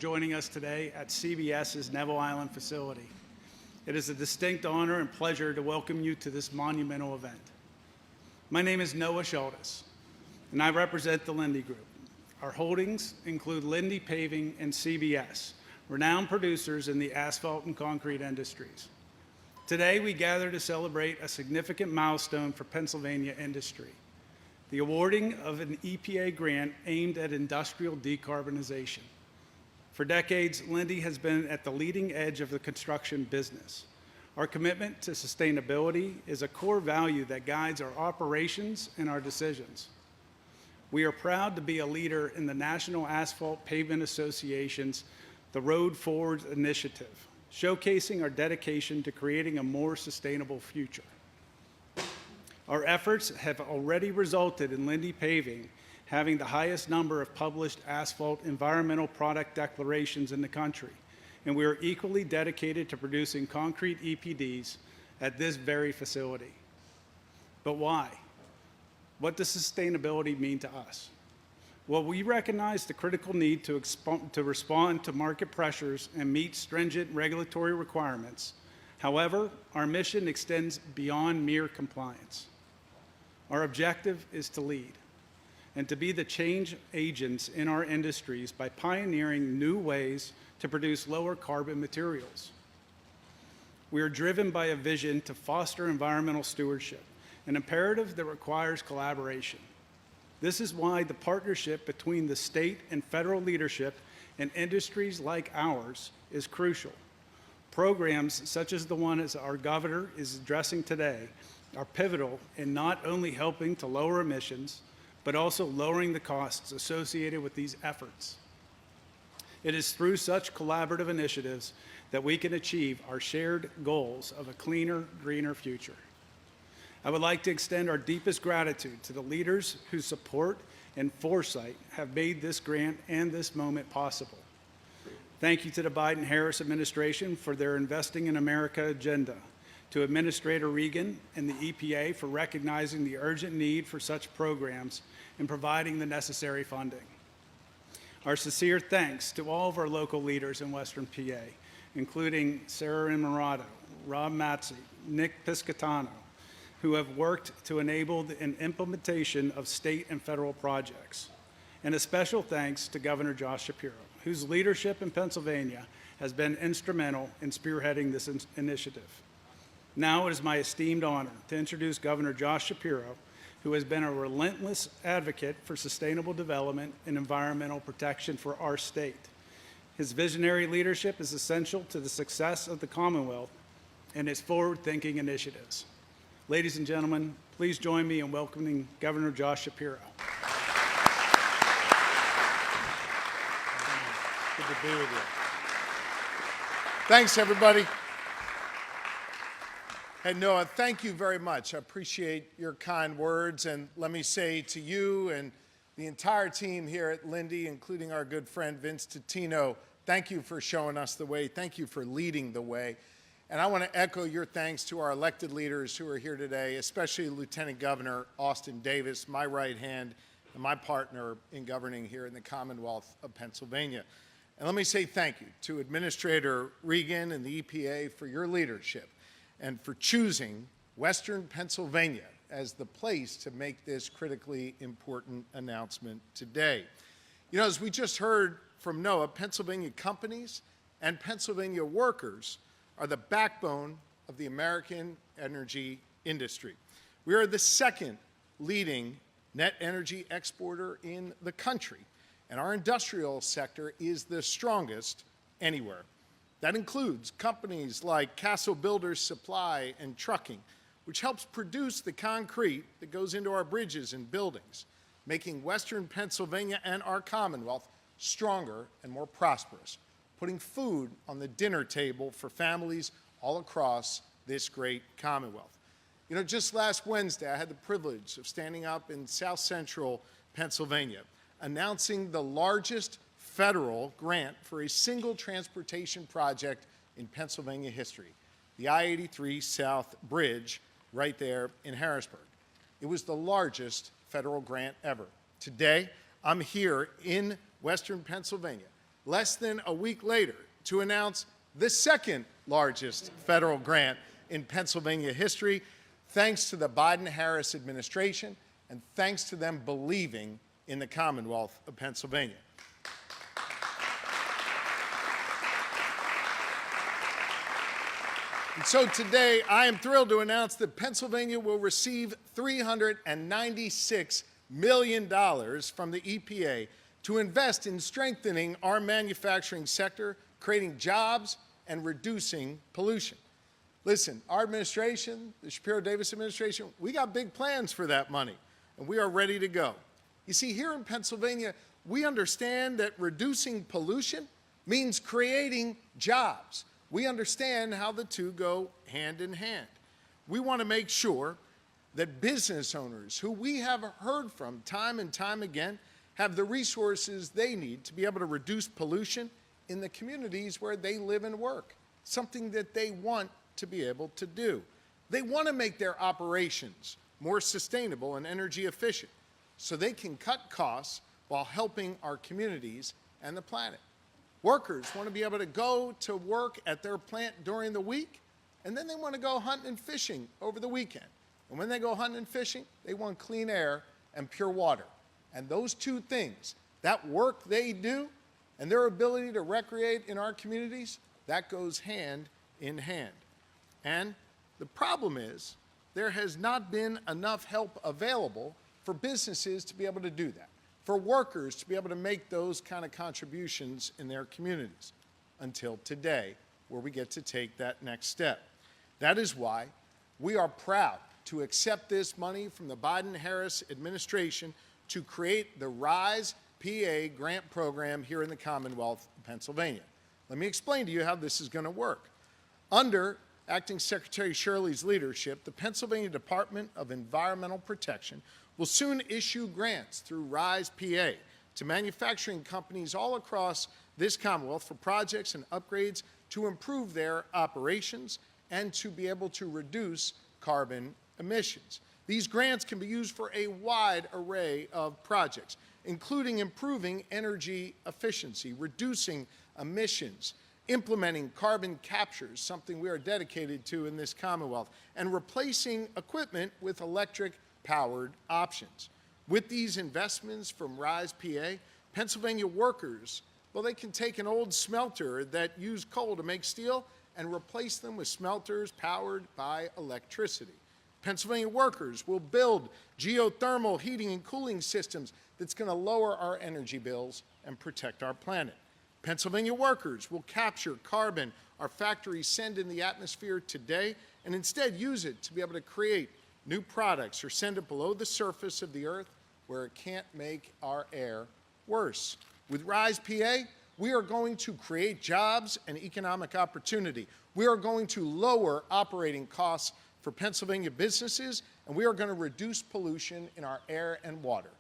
Joining us today at CBS's Neville Island facility. It is a distinct honor and pleasure to welcome you to this monumental event. My name is Noah Schultes, and I represent the Linde Group. Our holdings include Linde Paving and CBS, renowned producers in the asphalt and concrete industries. Today, we gather to celebrate a significant milestone for Pennsylvania industry, the awarding of an EPA grant aimed at industrial decarbonization. For decades, Linde has been at the leading edge of the construction business. Our commitment to sustainability is a core value that guides our operations and our decisions. We are proud to be a leader in the National Asphalt Pavement Association's The Road Forward initiative, showcasing our dedication to creating a more sustainable future. Our efforts have already resulted in Linde Paving having the highest number of published asphalt environmental product declarations in the country, and we are equally dedicated to producing concrete EPDs at this very facility. But why? What does sustainability mean to us? Well, we recognize the critical need to respond to market pressures and meet stringent regulatory requirements. However, our mission extends beyond mere compliance. Our objective is to lead and to be the change agents in our industries by pioneering new ways to produce lower carbon materials. We are driven by a vision to foster environmental stewardship, an imperative that requires collaboration. This is why the partnership between the state and federal leadership and industries like ours is crucial. Programs such as the one as our governor is addressing today are pivotal in not only helping to lower emissions, but also lowering the costs associated with these efforts. It is through such collaborative initiatives that we can achieve our shared goals of a cleaner, greener future. I would like to extend our deepest gratitude to the leaders whose support and foresight have made this grant and this moment possible. Thank you to the Biden-Harris administration for their Investing in America agenda, to Administrator Regan and the EPA for recognizing the urgent need for such programs and providing the necessary funding. Our sincere thanks to all of our local leaders in Western PA, including Sarah Imarato, Rob Matzi, Nick Piscatano, who have worked to enable the implementation of state and federal projects. And a special thanks to Governor Josh Shapiro, whose leadership in Pennsylvania has been instrumental in spearheading this initiative. Now it is my esteemed honor to introduce Governor Josh Shapiro, who has been a relentless advocate for sustainable development and environmental protection for our state. His visionary leadership is essential to the success of the Commonwealth and his forward-thinking initiatives. Ladies and gentlemen, please join me in welcoming Governor Josh Shapiro. Good to be with you. Thanks, everybody. And Noah, thank you very much. I appreciate your kind words. And let me say to you and the entire team here at Linde, including our good friend Vince Titino, thank you for showing us the way. Thank you for leading the way. And I want to echo your thanks to our elected leaders who are here today, especially Lieutenant Governor Austin Davis, my right hand and my partner in governing here in the Commonwealth of Pennsylvania. And let me say thank you to Administrator Regan and the EPA for your leadership and for choosing Western Pennsylvania as the place to make this critically important announcement today. You know, as we just heard from Noah, Pennsylvania companies and Pennsylvania workers are the backbone of the American energy industry. We are the second leading net energy exporter in the country, and our industrial sector is the strongest anywhere. That includes companies like Castle Builders Supply and Trucking, which helps produce the concrete that goes into our bridges and buildings, making Western Pennsylvania and our Commonwealth stronger and more prosperous, putting food on the dinner table for families all across this great Commonwealth. You know, just last Wednesday, I had the privilege of standing up in South Central Pennsylvania, announcing the largest federal grant for a single transportation project in Pennsylvania history, the I-83 South Bridge right there in Harrisburg. It was the largest federal grant ever. Today, I'm here in Western Pennsylvania less than a week later to announce the second largest federal grant in Pennsylvania history, thanks to the Biden-Harris administration and thanks to them believing in the Commonwealth of Pennsylvania. And so today, I am thrilled to announce that Pennsylvania will receive $396 million from the EPA to invest in strengthening our manufacturing sector, creating jobs, and reducing pollution. Listen, our administration, the Shapiro-Davis administration, we got big plans for that money, and we are ready to go. You see, here in Pennsylvania, we understand that reducing pollution means creating jobs. We understand how the two go hand in hand. We want to make sure that business owners, who we have heard from time and time again, have the resources they need to be able to reduce pollution in the communities where they live and work, something that they want to be able to do. They want to make their operations more sustainable and energy efficient so they can cut costs while helping our communities and the planet. Workers want to be able to go to work at their plant during the week, and then they want to go hunting and fishing over the weekend. And when they go hunting and fishing, they want clean air and pure water. And those two things, that work they do and their ability to recreate in our communities, that goes hand in hand. And the problem is there has not been enough help available for businesses to be able to do that, for workers to be able to make those kind of contributions in their communities until today, where we get to take that next step. That is why we are proud to accept this money from the Biden-Harris administration to create the RISE PA grant program here in the Commonwealth of Pennsylvania. Let me explain to you how this is going to work. Under Acting Secretary Shirley's leadership, the Pennsylvania Department of Environmental Protection will soon issue grants through RISE PA to manufacturing companies all across this Commonwealth for projects and upgrades to improve their operations and to be able to reduce carbon emissions. These grants can be used for a wide array of projects, including improving energy efficiency, reducing emissions, implementing carbon capture, something we are dedicated to in this Commonwealth, and replacing equipment with electric-powered options. With these investments from RISE PA, Pennsylvania workers, well, they can take an old smelter that used coal to make steel and replace them with smelters powered by electricity. Pennsylvania workers will build geothermal heating and cooling systems that's going to lower our energy bills and protect our planet. Pennsylvania workers will capture carbon our factories send in the atmosphere today and instead use it to be able to create new products or send it below the surface of the earth where it can't make our air worse. With RISE PA, we are going to create jobs and economic opportunity. We are going to lower operating costs for Pennsylvania businesses, and we are going to reduce pollution in our air and water.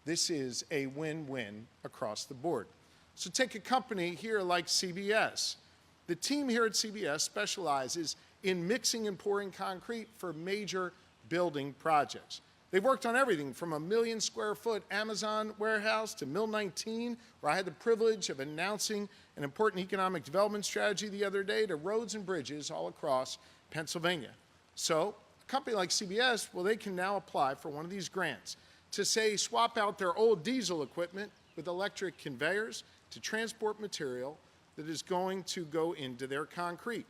This is a win-win across the board. So take a company here like CBS. The team here at CBS specializes in mixing and pouring concrete for major building projects. They've worked on everything from a 1 million square foot Amazon warehouse to Mill 19, where I had the privilege of announcing an important economic development strategy the other day, to roads and bridges all across Pennsylvania. So a company like CBS, well, they can now apply for one of these grants to, say, swap out their old diesel equipment with electric conveyors to transport material that is going to go into their concrete.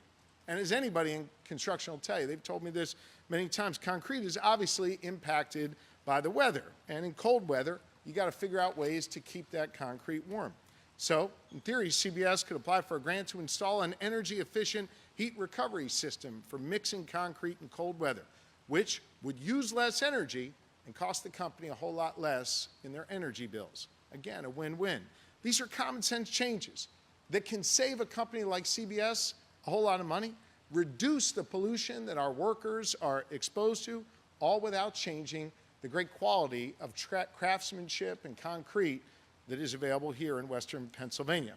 And as anybody in construction will tell you, they've told me this many times, concrete is obviously impacted by the weather. And in cold weather, you got to figure out ways to keep that concrete warm. So, in theory, CBS could apply for a grant to install an energy-efficient heat recovery system for mixing concrete in cold weather, which would use less energy and cost the company a whole lot less in their energy bills. Again, a win-win. These are common sense changes that can save a company like CBS a whole lot of money, reduce the pollution that our workers are exposed to, all without changing the great quality of craftsmanship and concrete that is available here in Western Pennsylvania.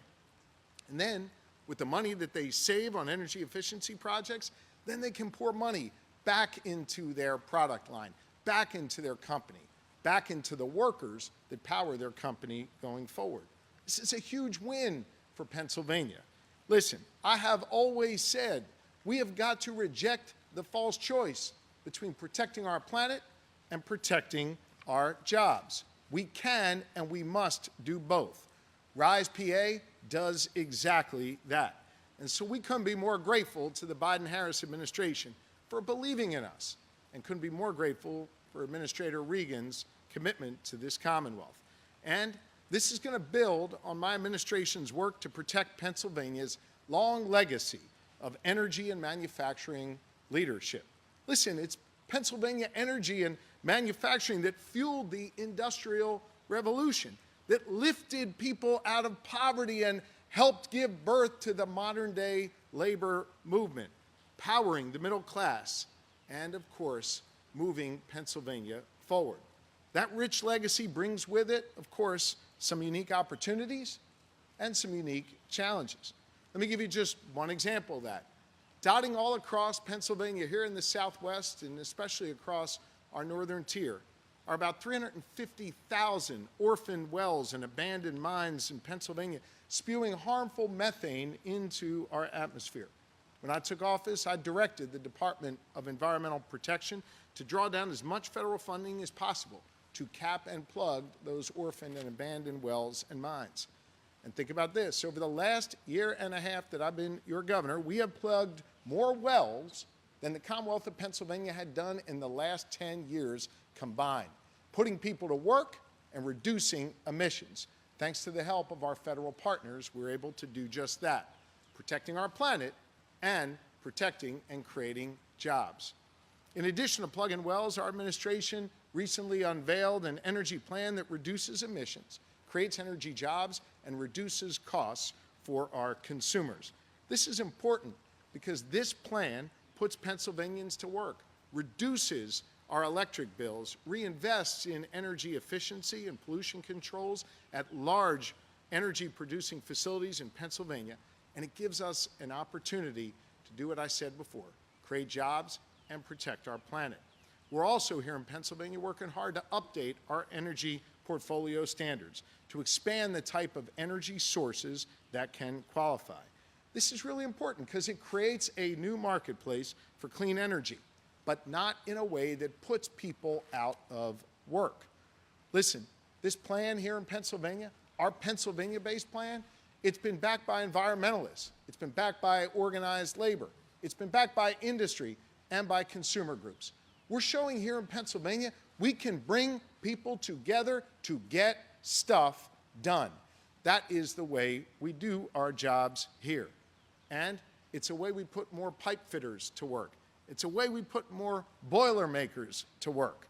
And then, with the money that they save on energy efficiency projects, then they can pour money back into their product line, back into their company, back into the workers that power their company going forward. This is a huge win for Pennsylvania. Listen, I have always said we have got to reject the false choice between protecting our planet and protecting our jobs. We can and we must do both. RISE PA does exactly that. And so we couldn't be more grateful to the Biden-Harris administration for believing in us, and couldn't be more grateful for Administrator Regan's commitment to this Commonwealth. And this is going to build on my administration's work to protect Pennsylvania's long legacy of energy and manufacturing leadership. Listen, it's Pennsylvania energy and manufacturing that fueled the Industrial Revolution, that lifted people out of poverty and helped give birth to the modern-day labor movement, powering the middle class, and, of course, moving Pennsylvania forward. That rich legacy brings with it, of course, some unique opportunities and some unique challenges. Let me give you just one example of that. Dotting all across Pennsylvania, here in the Southwest, and especially across our northern tier, are about 350,000 orphaned wells and abandoned mines in Pennsylvania, spewing harmful methane into our atmosphere. When I took office, I directed the Department of Environmental Protection to draw down as much federal funding as possible to cap and plug those orphaned and abandoned wells and mines. And think about this, over the last year and a half that I've been your governor, we have plugged more wells than the Commonwealth of Pennsylvania had done in the last 10 years combined, putting people to work and reducing emissions. Thanks to the help of our federal partners, we're able to do just that, protecting our planet and protecting and creating jobs. In addition to plugging wells, our administration recently unveiled an energy plan that reduces emissions, creates energy jobs, and reduces costs for our consumers. This is important because this plan puts Pennsylvanians to work, reduces our electric bills, reinvests in energy efficiency and pollution controls at large energy-producing facilities in Pennsylvania, and it gives us an opportunity to do what I said before, create jobs and protect our planet. We're also here in Pennsylvania working hard to update our energy portfolio standards, to expand the type of energy sources that can qualify. This is really important because it creates a new marketplace for clean energy, but not in a way that puts people out of work. Listen, this plan here in Pennsylvania, our Pennsylvania-based plan, it's been backed by environmentalists, it's been backed by organized labor, it's been backed by industry and by consumer groups. We're showing here in Pennsylvania we can bring people together to get stuff done. That is the way we do our jobs here. And it's a way we put more pipe fitters to work. It's a way we put more boiler makers to work,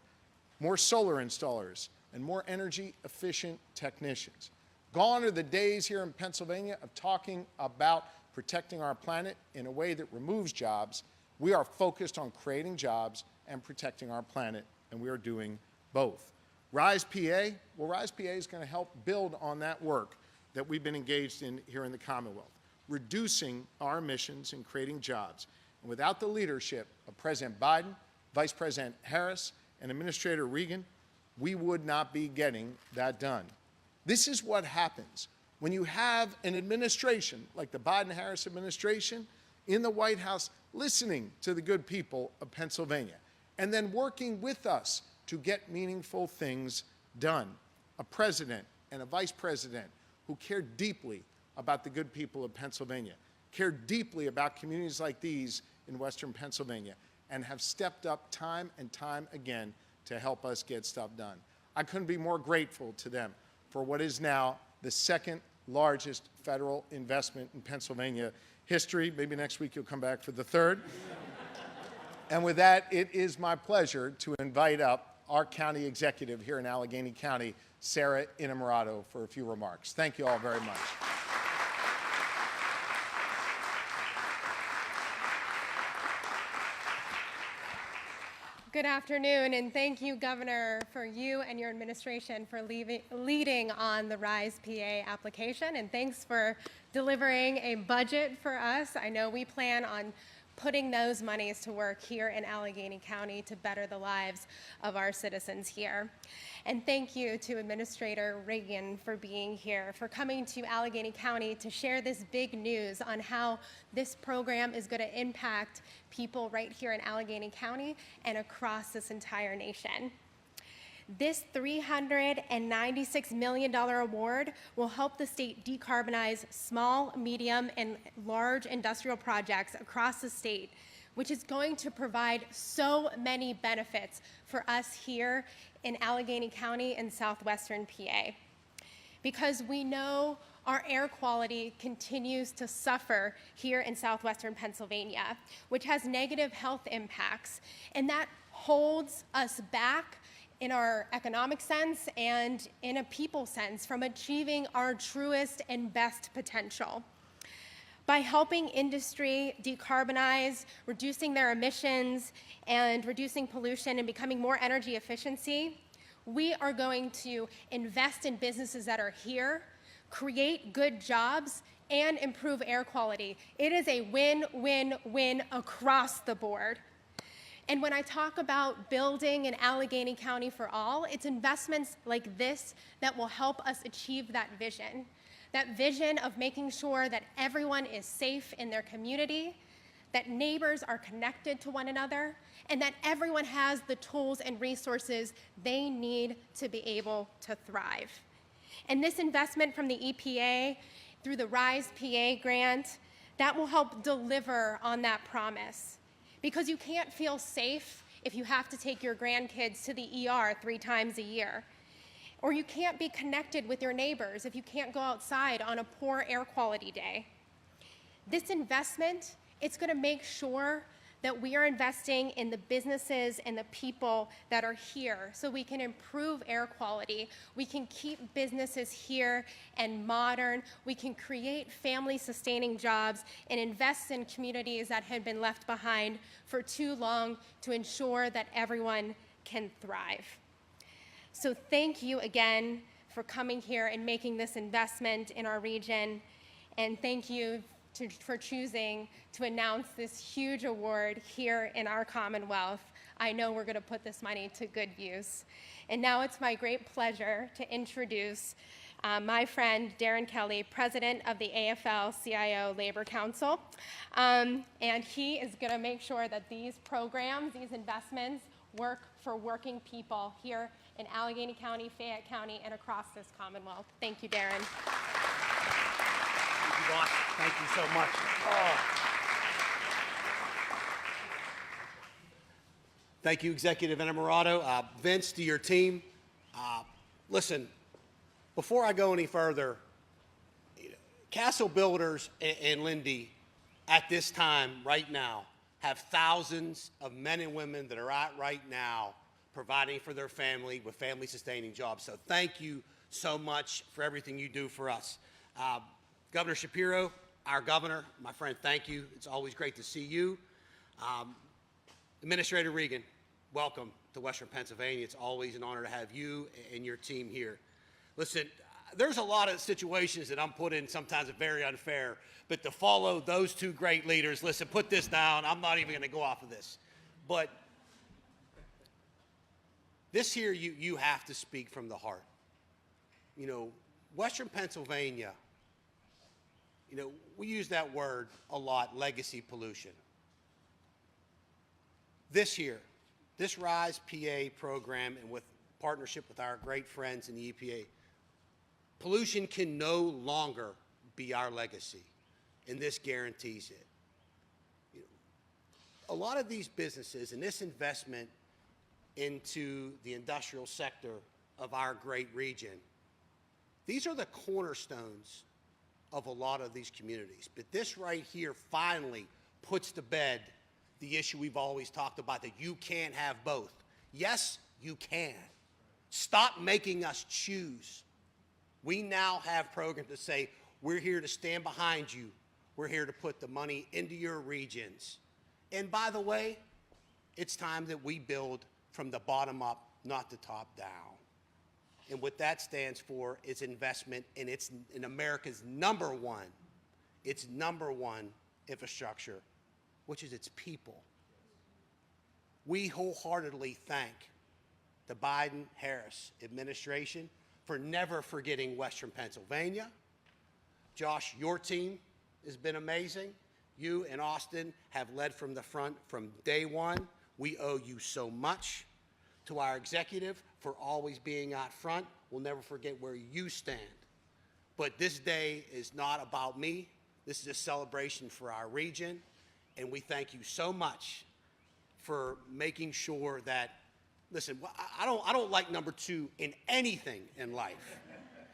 more solar installers, and more energy efficient technicians. Gone are the days here in Pennsylvania of talking about protecting our planet in a way that removes jobs. We are focused on creating jobs and protecting our planet, and we are doing both. RISE PA, well, RISE PA is going to help build on that work that we've been engaged in here in the Commonwealth, reducing our emissions and creating jobs. And without the leadership of President Biden, Vice President Harris, and Administrator Regan, we would not be getting that done. This is what happens when you have an administration like the Biden-Harris administration in the White House listening to the good people of Pennsylvania and then working with us to get meaningful things done. A president and a vice president who care deeply about the good people of Pennsylvania, care deeply about communities like these in Western Pennsylvania, and have stepped up time and time again to help us get stuff done. I couldn't be more grateful to them for what is now the second largest federal investment in Pennsylvania history. Maybe next week you'll come back for the third. And with that, it is my pleasure to invite up our county executive here in Allegheny County, Sarah Innamorato, for a few remarks. Thank you all very much. Good afternoon, and thank you, Governor, for you and your administration for leading on the RISE PA application, and thanks for delivering a budget for us. I know we plan on putting those monies to work here in Allegheny County to better the lives of our citizens here. And thank you to Administrator Reagan for being here, for coming to Allegheny County to share this big news on how this program is going to impact people right here in Allegheny County and across this entire nation. This $396 million award will help the state decarbonize small, medium, and large industrial projects across the state, which is going to provide so many benefits for us here in Allegheny County and southwestern PA. Because we know our air quality continues to suffer here in southwestern Pennsylvania, which has negative health impacts, and that holds us back in our economic sense and in a people sense from achieving our truest and best potential. By helping industry decarbonize, reducing their emissions, and reducing pollution and becoming more energy efficiency, we are going to invest in businesses that are here, create good jobs, and improve air quality. It is a win-win-win across the board. And when I talk about building an Allegheny County for all, it's investments like this that will help us achieve that vision of making sure that everyone is safe in their community, that neighbors are connected to one another, and that everyone has the tools and resources they need to be able to thrive. And this investment from the EPA through the RISE PA grant, that will help deliver on that promise. Because you can't feel safe if you have to take your grandkids to the ER 3 times a year. Or you can't be connected with your neighbors if you can't go outside on a poor air quality day. This investment, it's going to make sure that we are investing in the businesses and the people that are here so we can improve air quality, we can keep businesses here and modern, we can create family-sustaining jobs and invest in communities that have been left behind for too long to ensure that everyone can thrive. So thank you again for coming here and making this investment in our region, and thank you for choosing to announce this huge award here in our Commonwealth. I know we're going to put this money to good use. And now it's my great pleasure to introduce my friend Darren Kelly, president of the AFL-CIO Labor Council. And he is going to make sure that these programs, these investments, work for working people here in Allegheny County, Fayette County, and across this Commonwealth. Thank you, Darren. Thank you, boss. Thank you so much. Oh. Thank you, Executive Enamorado. Vince, to your team. Listen, before I go any further, Castle Builders and Lindy at this time, right now, have thousands of men and women that are out right now providing for their family with family-sustaining jobs. So thank you so much for everything you do for us. Governor Shapiro, our governor, my friend, thank you. It's always great to see you. Administrator Reagan, welcome to Western Pennsylvania. It's always an honor to have you and your team here. Listen, there's a lot of situations that I'm put in sometimes are very unfair, but to follow those two great leaders, listen, put this down. I'm not even going to go off of this. But this here, you have to speak from the heart. You know, Western Pennsylvania, you know, we use that word a lot, legacy pollution. This year, this RISE PA program and with partnership with our great friends in the EPA, pollution can no longer be our legacy, and this guarantees it. You know, a lot of these businesses and this investment into the industrial sector of our great region, these are the cornerstones of a lot of these communities. But this right here finally puts to bed the issue we've always talked about, that you can't have both. Yes, you can. Stop making us choose. We now have programs that say, we're here to stand behind you. We're here to put the money into your regions. And by the way, it's time that we build from the bottom up, not the top down. And what that stands for is investment in America's number one infrastructure which is its people. We wholeheartedly thank the Biden-Harris administration for never forgetting Western Pennsylvania. Josh, your team has been amazing. You and Austin have led from the front from day one. We owe you so much. To our executive for always being out front. We'll never forget where you stand. But this day is not about me. This is a celebration for our region, and we thank you so much for making sure that, listen, I don't like number two in anything in life,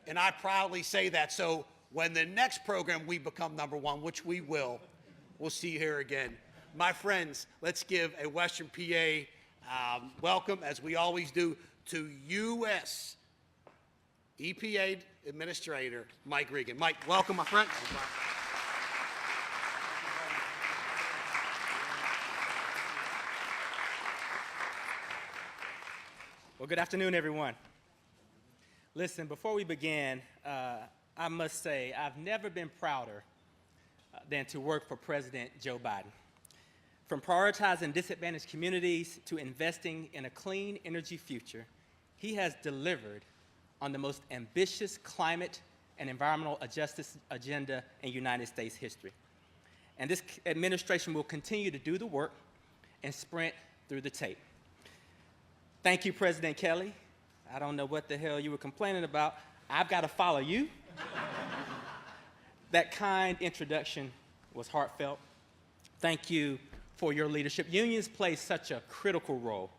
and I proudly say that. So when the next program we become number one, which we will, we'll see you here again. My friends, let's give a Western PA welcome, as we always do, to U.S. EPA Administrator Mike Regan. Mike, welcome, my friend. Well, good afternoon, everyone. Listen, before we begin, I must say I've never been prouder than to work for President Joe Biden. From prioritizing disadvantaged communities to investing in a clean energy future, he has delivered on the most ambitious climate and environmental justice agenda in United States history. And this administration will continue to do the work and sprint through the tape. Thank you, President Kelly. I don't know what the hell you were complaining about. I've got to follow you. That kind introduction was heartfelt. Thank you for your leadership. Unions play such a critical role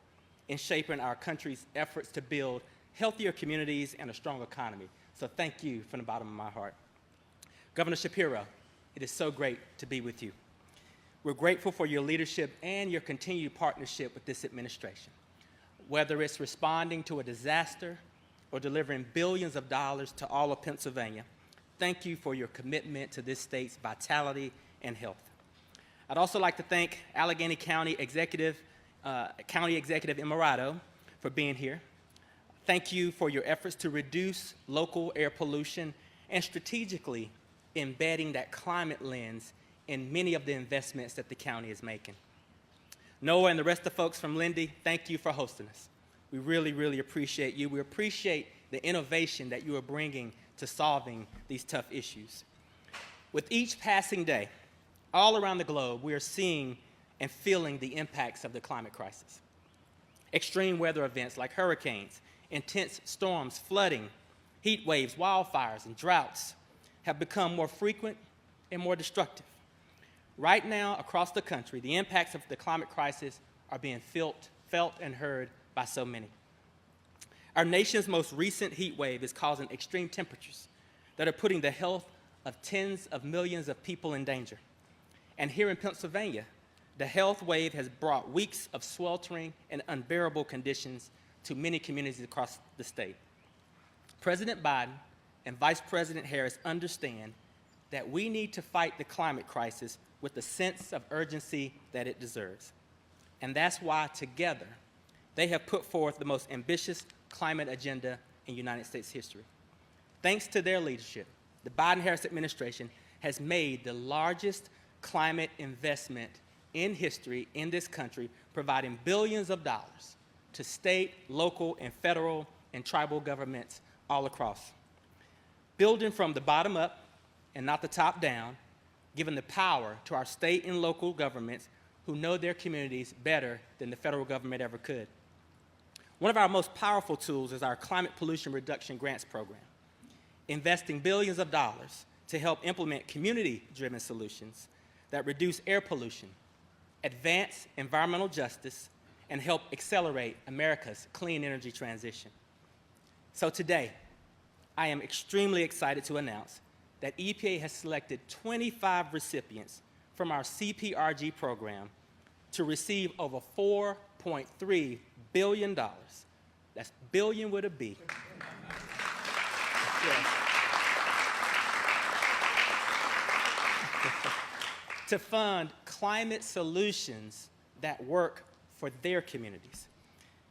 in shaping our country's efforts to build healthier communities and a strong economy. So thank you from the bottom of my heart. Governor Shapiro, it is so great to be with you. We're grateful for your leadership and your continued partnership with this administration. Whether it's responding to a disaster or delivering billions of dollars to all of Pennsylvania, thank you for your commitment to this state's vitality and health. I'd also like to thank Allegheny County Executive Emirato for being here. Thank you for your efforts to reduce local air pollution and strategically embedding that climate lens in many of the investments that the county is making. Noah and the rest of the folks from Lindy, thank you for hosting us. We really, really appreciate you. We appreciate the innovation that you are bringing to solving these tough issues. With each passing day, all around the globe, we are seeing and feeling the impacts of the climate crisis. Extreme weather events like hurricanes, intense storms, flooding, heat waves, wildfires, and droughts have become more frequent and more destructive. Right now, across the country, the impacts of the climate crisis are being felt and heard by so many. Our nation's most recent heat wave is causing extreme temperatures that are putting the health of tens of millions of people in danger. And here in Pennsylvania, the health wave has brought weeks of sweltering and unbearable conditions to many communities across the state. President Biden and Vice President Harris understand that we need to fight the climate crisis with the sense of urgency that it deserves. And that's why, together, they have put forth the most ambitious climate agenda in United States history. Thanks to their leadership, the Biden-Harris administration has made the largest climate investment in history in this country, providing billions of dollars to state, local, and federal and tribal governments all across. Building from the bottom up and not the top down, giving the power to our state and local governments who know their communities better than the federal government ever could. One of our most powerful tools is our Climate Pollution Reduction Grants Program, investing billions of dollars to help implement community-driven solutions that reduce air pollution, advance environmental justice, and help accelerate America's clean energy transition. So today, I am extremely excited to announce that EPA has selected 25 recipients from our CPRG program to receive over $4.3 billion. That's billion with a B. Yes. To fund climate solutions that work for their communities.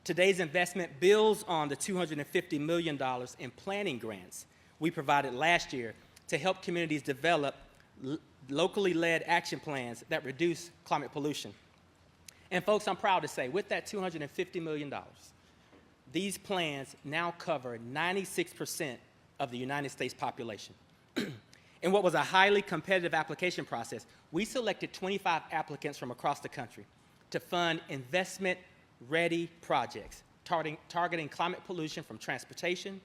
Today's investment builds on the $250 million in planning grants we provided last year to help communities develop locally led action plans that reduce climate pollution. And folks, I'm proud to say, with that $250 million, these plans now cover 96% of the United States population. In what was a highly competitive application process, we selected 25 applicants from across the country to fund investment-ready projects targeting climate pollution from transportation,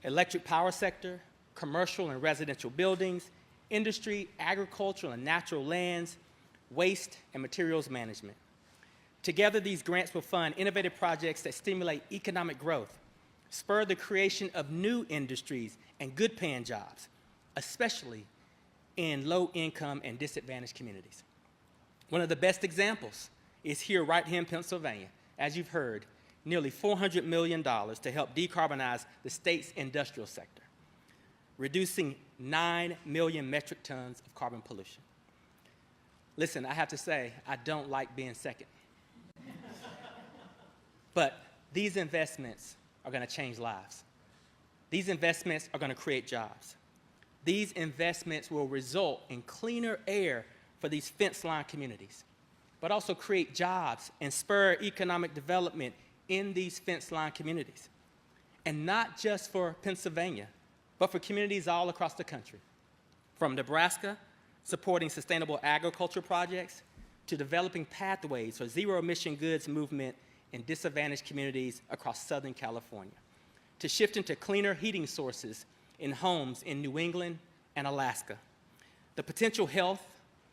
electric power sector, commercial and residential buildings, industry, agricultural and natural lands, waste, and materials management. Together, these grants will fund innovative projects that stimulate economic growth, spur the creation of new industries and good-paying jobs, especially in low-income and disadvantaged communities. One of the best examples is here right here in Pennsylvania. As you've heard, nearly $400 million to help decarbonize the state's industrial sector, reducing 9 million metric tons of carbon pollution. Listen, I have to say, I don't like being second. But these investments are going to change lives. These investments are going to create jobs. These investments will result in cleaner air for these fence-line communities, but also create jobs and spur economic development in these fence-line communities. And not just for Pennsylvania, but for communities all across the country. From Nebraska, supporting sustainable agriculture projects, to developing pathways for zero-emission goods movement in disadvantaged communities across Southern California, to shifting to cleaner heating sources in homes in New England and Alaska. The potential health,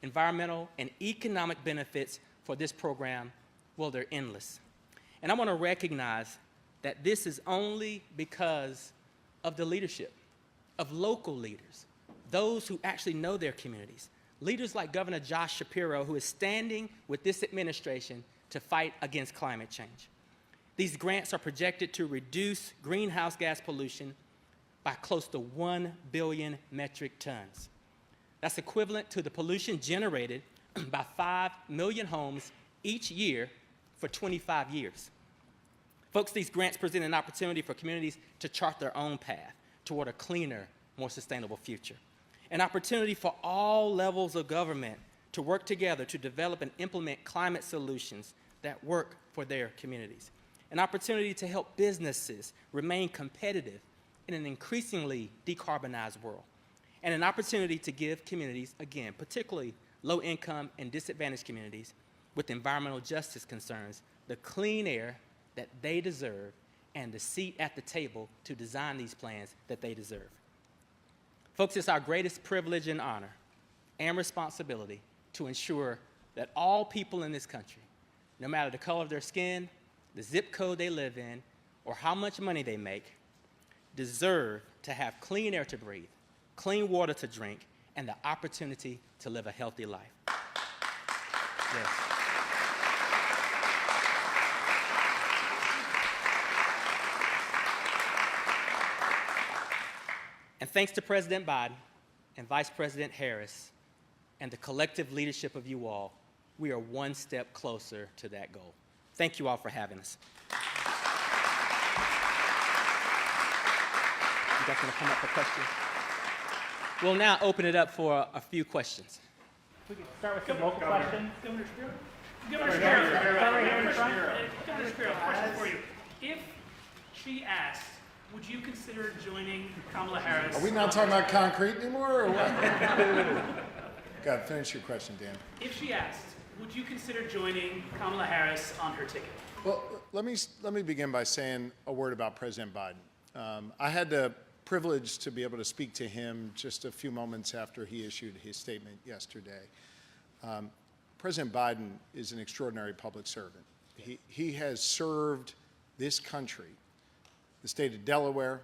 environmental, and economic benefits for this program, well, they're endless. And I want to recognize that this is only because of the leadership of local leaders, those who actually know their communities. Leaders like Governor Josh Shapiro, who is standing with this administration to fight against climate change. These grants are projected to reduce greenhouse gas pollution by close to 1 billion metric tons. That's equivalent to the pollution generated by 5 million homes each year for 25 years. Folks, these grants present an opportunity for communities to chart their own path toward a cleaner, more sustainable future. An opportunity for all levels of government to work together to develop and implement climate solutions that work for their communities. An opportunity to help businesses remain competitive in an increasingly decarbonized world. And an opportunity to give communities, again, particularly low-income and disadvantaged communities with environmental justice concerns, the clean air that they deserve and the seat at the table to design these plans that they deserve. Folks, it's our greatest privilege and honor and responsibility to ensure that all people in this country, no matter the color of their skin, the zip code they live in, or how much money they make, deserve to have clean air to breathe, clean water to drink, and the opportunity to live a healthy life. Yes. And thanks to President Biden and Vice President Harris and the collective leadership of you all, we are one step closer to that goal. Thank you all for having us. You guys want to come up for questions? We'll now open it up for a few questions. We can start with some local questions. Governor Shapiro, Governor Shapiro, question for you. If she asked, would you consider joining Kamala Harris? Are we not talking about concrete anymore, or what? Go ahead, finish your question, Dan. If she asked, would you consider joining Kamala Harris on her ticket? Well, let me begin by saying a word about President Biden. I had the privilege to be able to speak to him just a few moments after he issued his statement yesterday. President Biden is an extraordinary public servant. He has served this country, the state of Delaware,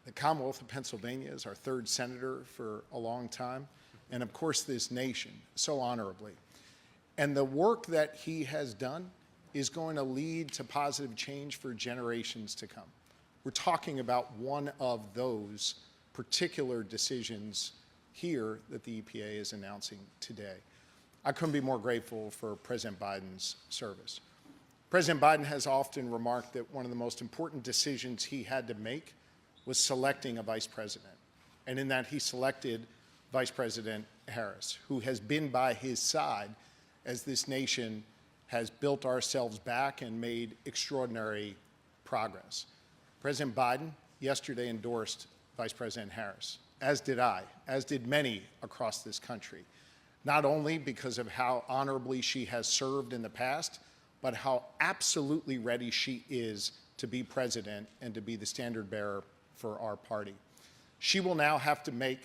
the Commonwealth of Pennsylvania as our third senator for a long time, and of course this nation so honorably. And the work that he has done is going to lead to positive change for generations to come. We're talking about one of those particular decisions here that the EPA is announcing today. I couldn't be more grateful for President Biden's service. President Biden has often remarked that one of the most important decisions he had to make was selecting a vice president. And in that, he selected Vice President Harris, who has been by his side as this nation has built ourselves back and made extraordinary progress. President Biden yesterday endorsed Vice President Harris, as did I, as did many across this country, not only because of how honorably she has served in the past, but how absolutely ready she is to be president and to be the standard bearer for our party. She will now have to make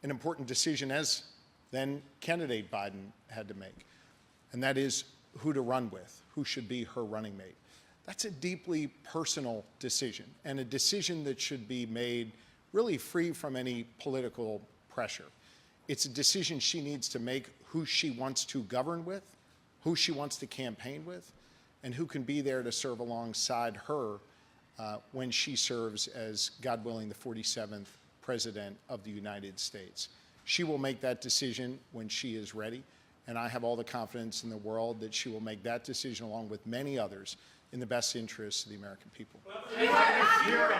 an important decision, as then candidate Biden had to make, and that is who to run with, who should be her running mate. That's a deeply personal decision, and a decision that should be made really free from any political pressure. It's a decision she needs to make, who she wants to govern with, who she wants to campaign with, and who can be there to serve alongside her when she serves as, God willing, the 47th President of the United States. She will make that decision when she is ready, and I have all the confidence in the world that she will make that decision along with many others in the best interests of the American people. Governor Shapiro.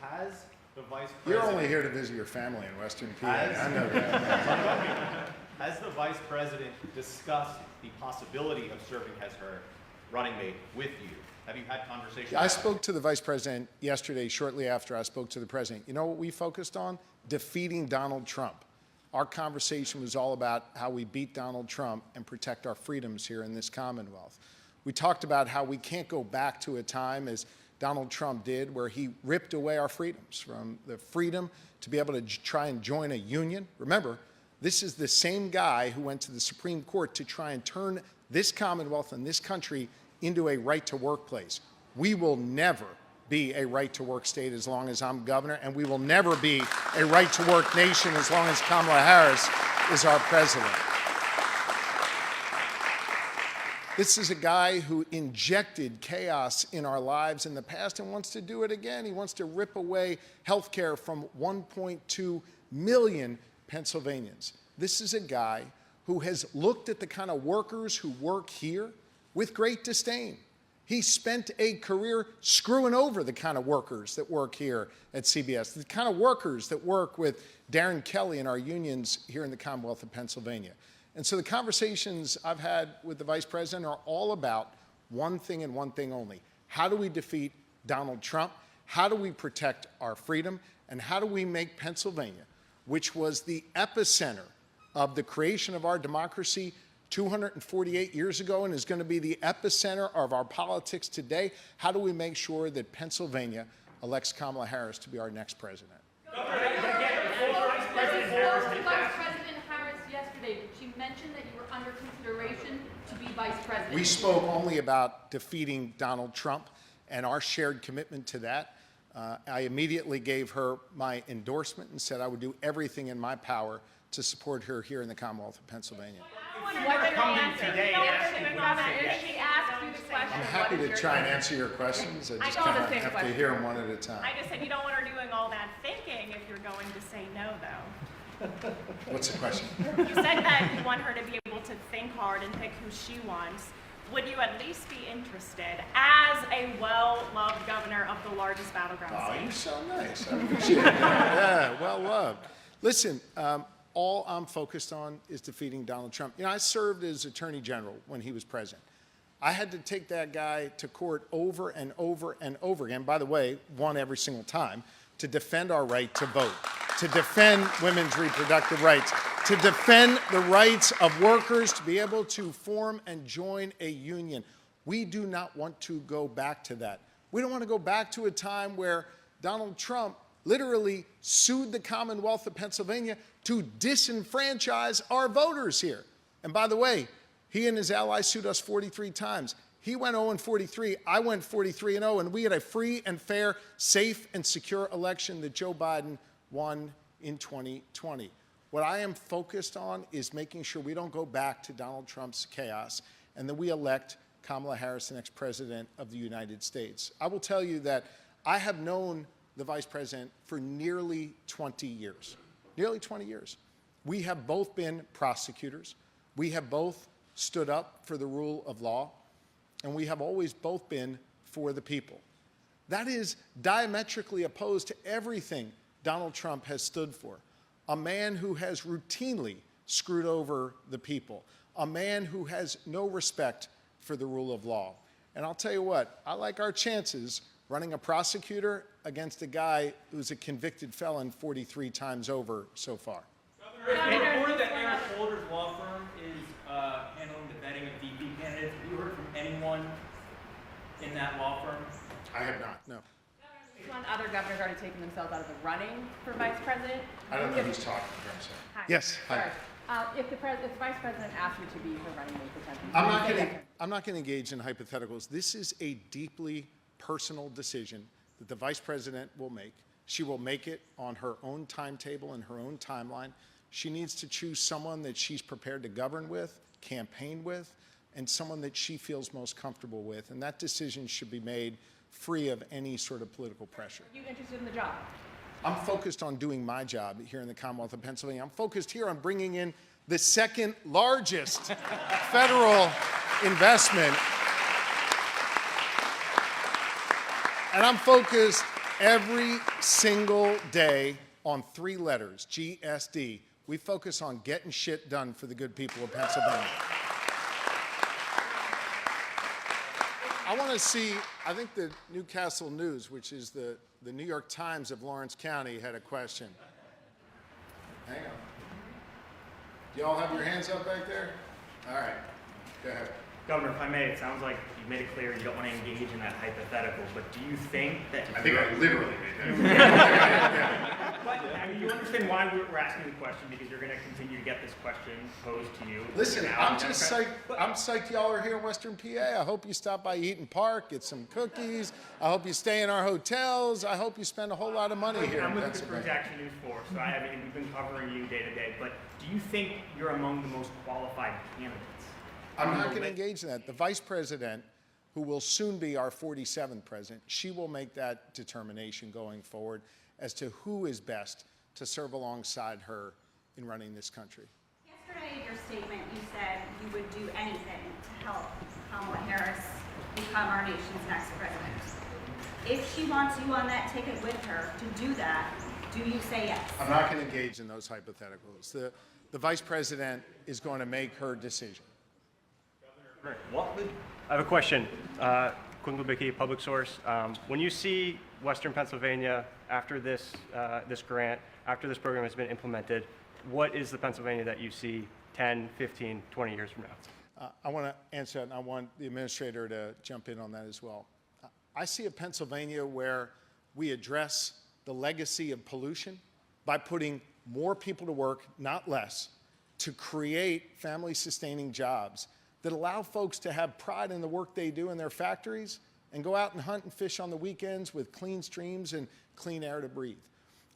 Has the Vice President... You're only here to visit your family in Western PA. I know that. Has the Vice President discussed the possibility of serving as her running mate with you? Have you had conversations? I spoke to the Vice President yesterday, shortly after I spoke to the President. You know what we focused on? Defeating Donald Trump. Our conversation was all about how we beat Donald Trump and protect our freedoms here in this Commonwealth. We talked about how we can't go back to a time, as Donald Trump did, where he ripped away our freedoms, from the freedom to be able to try and join a union. Remember, this is the same guy who went to the Supreme Court to try and turn this Commonwealth and this country into a right-to-work place. We will never be a right-to-work state as long as I'm governor, and we will never be a right-to-work nation as long as Kamala Harris is our president. This is a guy who injected chaos in our lives in the past and wants to do it again. He wants to rip away health care from 1.2 million Pennsylvanians. This is a guy who has looked at the kind of workers who work here with great disdain. He spent a career screwing over the kind of workers that work here at CBS, the kind of workers that work with Darren Kelly and our unions here in the Commonwealth of Pennsylvania. And so the conversations I've had with the Vice President are all about one thing and one thing only. How do we defeat Donald Trump? How do we protect our freedom? And how do we make Pennsylvania, which was the epicenter of the creation of our democracy 248 years ago and is going to be the epicenter of our politics today, how do we make sure that Pennsylvania elects Kamala Harris to be our next president? Vice President Harris yesterday, did she mention that you were under consideration to be vice president? We spoke only about defeating Donald Trump and our shared commitment to that. I immediately gave her my endorsement and said I would do everything in my power to support her here in the Commonwealth of Pennsylvania. She asked you the question. I'm happy to try and answer your questions. I just kind of have to hear them one at a time. I just said you don't want her doing all that thinking if you're going to say no, though. What's the question? You said that you want her to be able to think hard and pick who she wants. Would you at least be interested, as a well-loved governor of the largest battleground Oh, state? you're so nice. I appreciate that. Yeah, well loved. Listen, all I'm focused on is defeating Donald Trump. You know, I served as Attorney General when he was president. I had to take that guy to court over and over and over again, by the way, won every single time, to defend our right to vote, to defend women's reproductive rights, to defend the rights of workers to be able to form and join a union. We do not want to go back to that. We don't want to go back to a time where Donald Trump literally sued the Commonwealth of Pennsylvania to disenfranchise our voters here. And by the way, he and his allies sued us 43 times. He went 0-43, I went 43-0, and we had a free and fair, safe and secure election that Joe Biden won in 2020. What I am focused on is making sure we don't go back to Donald Trump's chaos and that we elect Kamala Harris the next president of the United States. I will tell you that I have known the Vice President for nearly 20 years. Nearly 20 years. We have both been prosecutors. We have both stood up for the rule of law. And we have always both been for the people. That is diametrically opposed to everything Donald Trump has stood for. A man who has routinely screwed over the people. A man who has no respect for the rule of law. And I'll tell you what, I like our chances running a prosecutor against a guy who's a convicted felon 43 times over so far. Governor, it's reported that Eric Holder's law firm is handling the vetting of VP candidates. Have you heard from anyone in that law firm? I have not, no. One other governor's already taken themselves out of the running for vice president. I don't know who's talking, I'm sorry. Hi. Yes, hi. Sorry. If the vice president asked you to be her running mate potentially, I'm not going to engage in hypotheticals. This is a deeply personal decision that the vice president will make. She will make it on her own timetable and her own timeline. She needs to choose someone that she's prepared to govern with, campaign with, and someone that she feels most comfortable with. And that decision should be made free of any sort of political pressure. are you interested in the job? I'm focused on doing my job here in the Commonwealth of Pennsylvania. I'm focused here on bringing in the second largest federal investment. And I'm focused every single day on 3 letters, GSD. We focus on getting shit done for the good people of Pennsylvania. I want to see, I think the Newcastle News, which is the New York Times of Lawrence County, had a question. Hang on. Do y'all have your hands up back there? All right, go ahead. Governor, if I may, it sounds like you've made it clear you don't want to engage in that hypothetical, but do you think that... I think I literally made that. But, I mean, you understand why we're asking the question, because you're going to continue to get this question posed to you. Listen, I'm just psyched. I'm psyched y'all are here in Western PA. I hope you stop by Eaton Park, get some cookies. I hope you stay in our hotels. I hope you spend a whole lot of money here I'm in with Pennsylvania. Pittsburgh's Action News Force, so I mean, we've been covering you day to day, but do you think you're among the most qualified candidates? I'm not going to engage in that. The vice president, who will soon be our 47th president, she will make that determination going forward as to who is best to serve alongside her in running this country. Yesterday in your statement, you said you would do anything to help Kamala Harris become our nation's next president. If she wants you on that ticket with her to do that, do you say yes? I'm not going to engage in those hypotheticals. The vice president is going to make her decision. I have a question. Quinn Lubicki, Public Source. When you see Western Pennsylvania after this grant, after this program has been implemented, what is the Pennsylvania that you see 10, 15, 20 years from now? I want to answer that, and I want the administrator to jump in on that as well. I see a Pennsylvania where we address the legacy of pollution by putting more people to work, not less, to create family-sustaining jobs that allow folks to have pride in the work they do in their factories and go out and hunt and fish on the weekends with clean streams and clean air to breathe.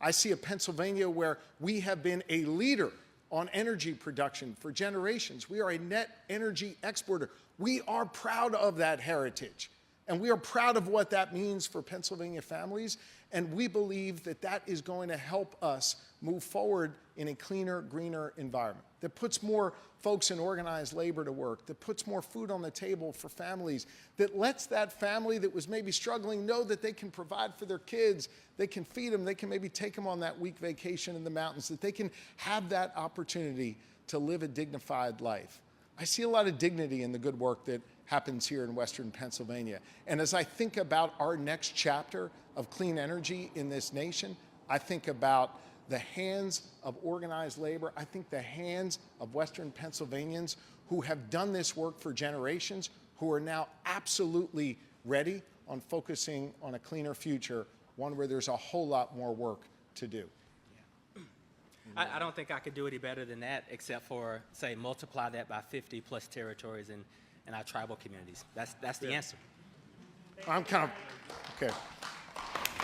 I see a Pennsylvania where we have been a leader on energy production for generations. We are a net energy exporter. We are proud of that heritage, and we are proud of what that means for Pennsylvania families, and we believe that that is going to help us move forward in a cleaner, greener environment that puts more folks in organized labor to work, that puts more food on the table for families, that lets that family that was maybe struggling know that they can provide for their kids, they can feed them, they can maybe take them on that week vacation in the mountains, that they can have that opportunity to live a dignified life. I see a lot of dignity in the good work that happens here in Western Pennsylvania. And as I think about our next chapter of clean energy in this nation, I think about the hands of organized labor. I think the hands of Western Pennsylvanians who have done this work for generations, who are now absolutely ready on focusing on a cleaner future, one where there's a whole lot more work to do. I don't think I could do any better than that, except for, say, multiply that by 50 plus territories in our tribal communities. That's the answer. I'm kind of, okay.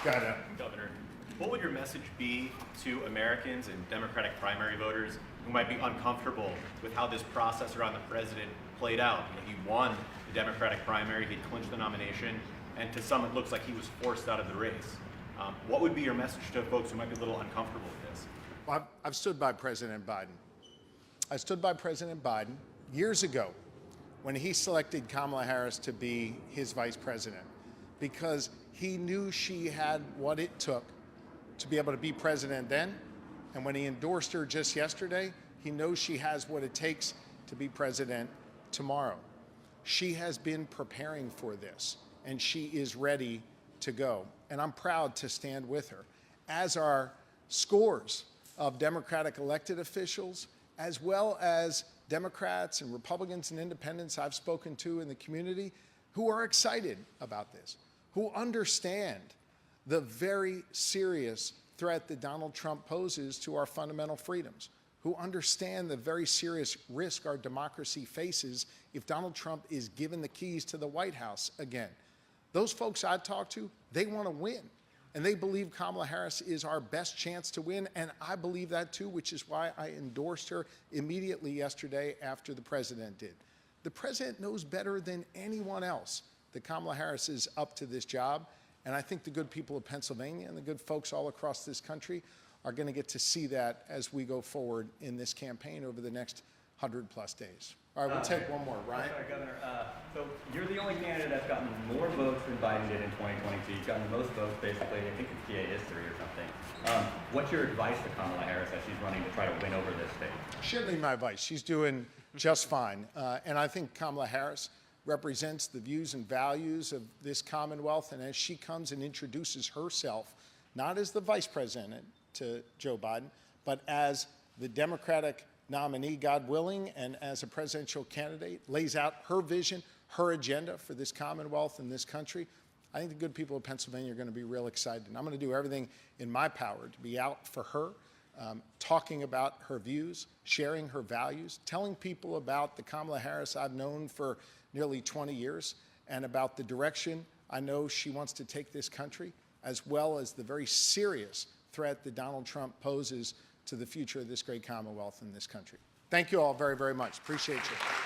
Got it. Governor, what would your message be to Americans and Democratic primary voters who might be uncomfortable with how this process around the president played out? You know, he won the Democratic primary, he clinched the nomination, and to some it looks like he was forced out of the race. What would be your message to folks who might be a little uncomfortable with this? Well, I've stood by President Biden. I stood by President Biden years ago when he selected Kamala Harris to be his vice president, because He knew she had what it took to be able to be president then, and when he endorsed her just yesterday, he knows she has what it takes to be president tomorrow. She has been preparing for this, and she is ready to go. And I'm proud to stand with her, as are scores of Democratic elected officials, as well as Democrats and Republicans and independents I've spoken to in the community who are excited about this, who understand the very serious threat that Donald Trump poses to our fundamental freedoms, who understand the very serious risk our democracy faces if Donald Trump is given the keys to the White House again. Those folks I talk to, they want to win. And they believe Kamala Harris is our best chance to win, and I believe that too, which is why I endorsed her immediately yesterday after the president did. The president knows better than anyone else that Kamala Harris is up to this job, and I think the good people of Pennsylvania and the good folks all across this country are going to get to see that as we go forward in this campaign over the next 100+ days. All right, we'll take one more. Ryan? Sorry, Governor. So you're the only candidate that's gotten more votes than Biden did in 2022. You've gotten the most votes, basically, I think, in PA history or something. What's your advice to Kamala Harris as she's running to try to win over this state? She didn't need my advice. She's doing just fine. And I think Kamala Harris represents the views and values of this Commonwealth. And as she comes and introduces herself, not as the vice president to Joe Biden, but as the Democratic nominee, God willing, and as a presidential candidate, lays out her vision, her agenda for this Commonwealth and this country, I think the good people of Pennsylvania are going to be real excited. And I'm going to do everything in my power to be out for her, talking about her views, sharing her values, telling people about the Kamala Harris I've known for nearly 20 years, and about the direction I know she wants to take this country, as well as the very serious threat that Donald Trump poses to the future of this great Commonwealth in this country. Thank you all very, very much. Appreciate you.